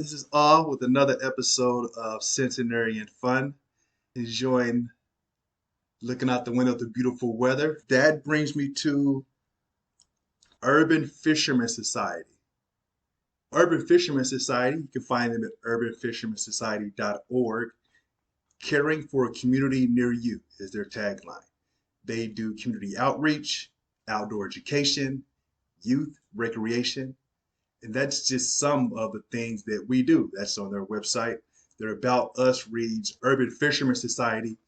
This is all with another episode of Centenarian Fun. Enjoying looking out the window at the beautiful weather. That brings me to Urban Fisherman Society. Urban Fisherman Society, you can find them at urbanfishermansociety.org. Caring for a community near you is their tagline. They do community outreach, outdoor education, youth, recreation, and that's just some of the things that we do. That's on their website. Their About Us reads Urban Fisherman Society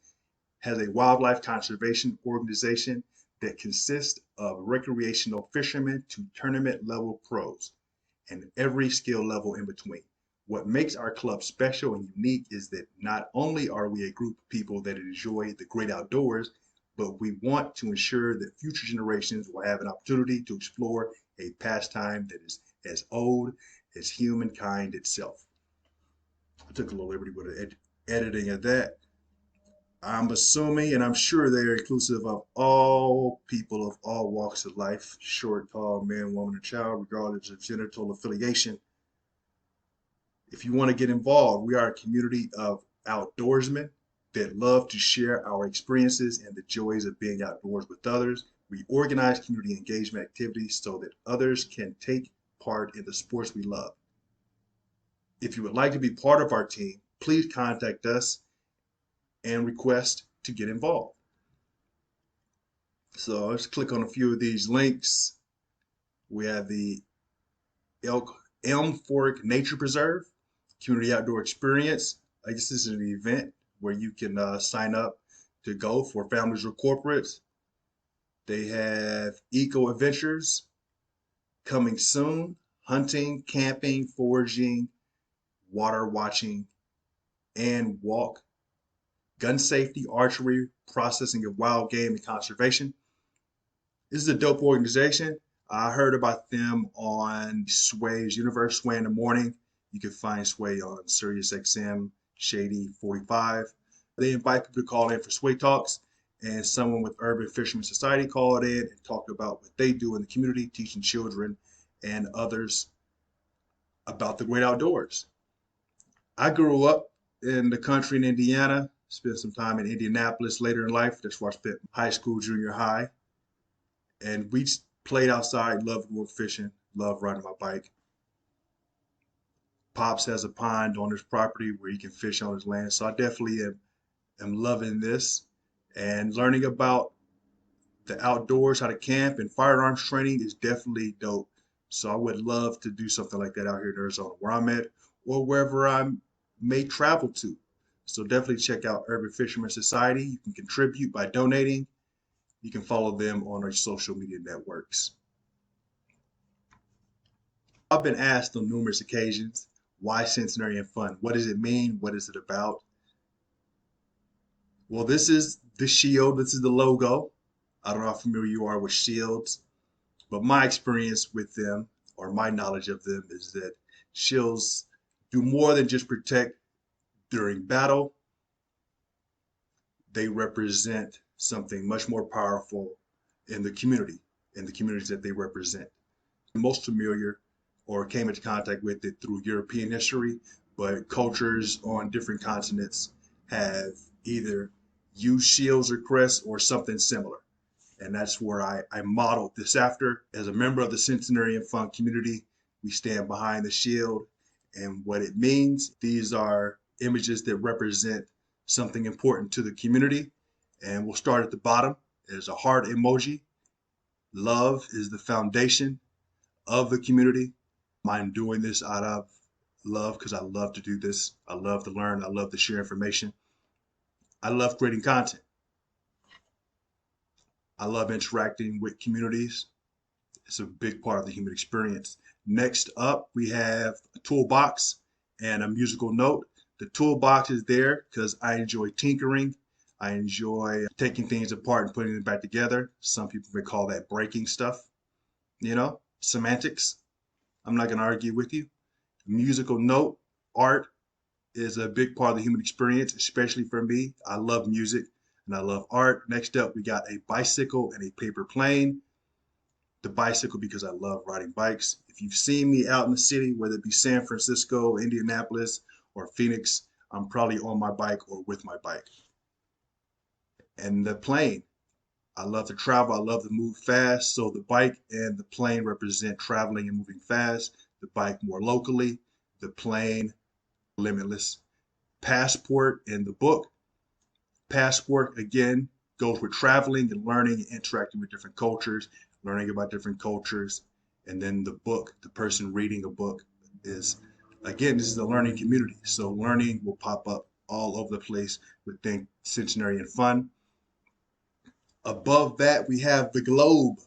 has a wildlife conservation organization that consists of recreational fishermen to tournament level pros and every skill level in between. What makes our club special and unique is that not only are we a group of people that enjoy the great outdoors, but we want to ensure that future generations will have an opportunity to explore a pastime that is as old as humankind itself. I took a little liberty with the editing of that. I'm assuming and I'm sure they are inclusive of all people of all walks of life, short, tall, man, woman, or child, regardless of genital affiliation. If you want to get involved, we are a community of outdoorsmen that love to share our experiences and the joys of being outdoors with others. We organize community engagement activities so that others can take part in the sports we love. If you would like to be part of our team, please contact us and request to get involved. So let's click on a few of these links. We have the Elm Fork Nature Preserve, Community Outdoor Experience. I guess this is an event where you can sign up to go for families or corporates. They have Eco Adventures coming soon, hunting, camping, foraging, water watching, and walk, gun safety, archery, processing of wild game, and conservation. This is a dope organization. I heard about them on Sway's Universe, Sway in the Morning. You can find Sway on Sirius XM Shady 45. They invite people to call in for Sway Talks, and someone with Urban Fisherman Society called in and talked about what they do in the community, teaching children and others about the great outdoors. I grew up in the country in Indiana, spent some time in Indianapolis later in life. That's where I spent high school, junior high. And we played outside, loved going fishing, loved riding my bike. Pops has a pond on his property where he can fish on his land. So I definitely am loving this and learning about the outdoors, how to camp and firearms training is definitely dope. So I would love to do something like that out here in Arizona where I'm at or wherever I may travel to. So definitely check out Urban Fisherman Society. You can contribute by donating. You can follow them on our social media networks. I've been asked on numerous occasions, why Centenarian Fun? What does it mean? What is it about? Well, this is the shield. This is the logo. I don't know how familiar you are with shields, but my experience with them or my knowledge of them is that shields do more than just protect during battle. They represent something much more powerful in the communities that they represent. Most familiar or came into contact with it through European history, but cultures on different continents have either used shields or crests or something similar. And that's where I modeled this after. As a member of the Centenarian Fun community, we stand behind the shield and what it means. These are images that represent something important to the community. And we'll start at the bottom. There's a heart emoji. Love is the foundation of the community. I'm doing this out of love because I love to do this. I love to learn. I love to share information. I love creating content. I love interacting with communities. It's a big part of the human experience. Next up, we have a toolbox and a musical note. The toolbox is there because I enjoy tinkering. I enjoy taking things apart and putting them back together. Some people may call that breaking stuff, semantics. I'm not going to argue with you. Musical note, art is a big part of the human experience, especially for me. I love music and I love art. Next up, we got a bicycle and a paper plane. the bicycle because I love riding bikes. If you've seen me out in the city, whether it be San Francisco, Indianapolis, or Phoenix, I'm probably on my bike or with my bike. And the plane, I love to travel. I love to move fast. So the bike and the plane represent traveling and moving fast. The bike more locally, the plane limitless. Passport and the book. Passport, again, goes with traveling and learning and interacting with different cultures, learning about different cultures. And then the book, the person reading a book is, again, this is a learning community. So learning will pop up all over the place within Centenarian Fun. Above that, we have the globe.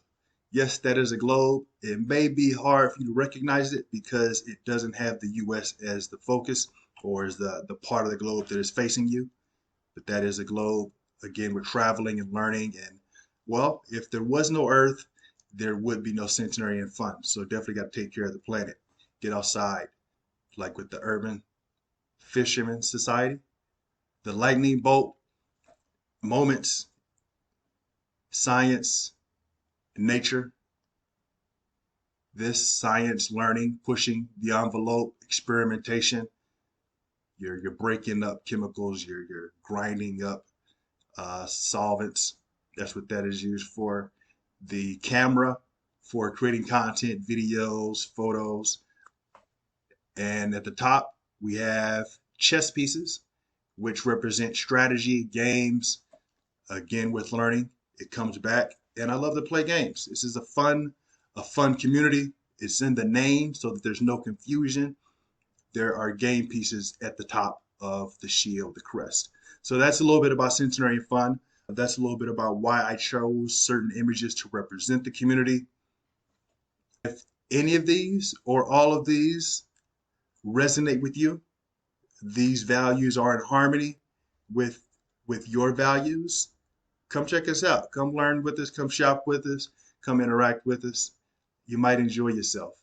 Yes, that is a globe. It may be hard for you to recognize it because it doesn't have the US as the focus or as the part of the globe that is facing you. But that is a globe. Again, we're traveling and learning. And well, if there was no Earth, there would be no Centenarian Fun. So definitely got to take care of the planet. Get outside, like with the Urban Fisherman Society, the lightning bolt, moments, science, nature. This science learning, pushing the envelope, experimentation. You're breaking up chemicals. You're grinding up solvents. That's what that is used for. The camera for creating content, videos, photos. And at the top, we have chess pieces, which represent strategy, games. Again, with learning, it comes back. And I love to play games. This is a fun community. It's in the name so that there's no confusion. There are game pieces at the top of the shield, the crest. So that's a little bit about Centenarian Fun. That's a little bit about why I chose certain images to represent the community. If any of these or all of these resonate with you, these values are in harmony with your values, come check us out. Come learn with us, come shop with us, come interact with us. You might enjoy yourself.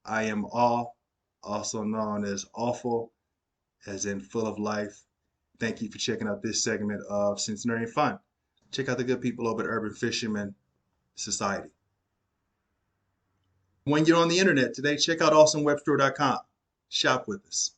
I am also known as awful, as in full of life. Thank you for checking out this segment of Centenarian Fun. Check out the good people over at Urban Fisherman Society. When you're on the internet today, check out awesomewebstore.com. Shop with us.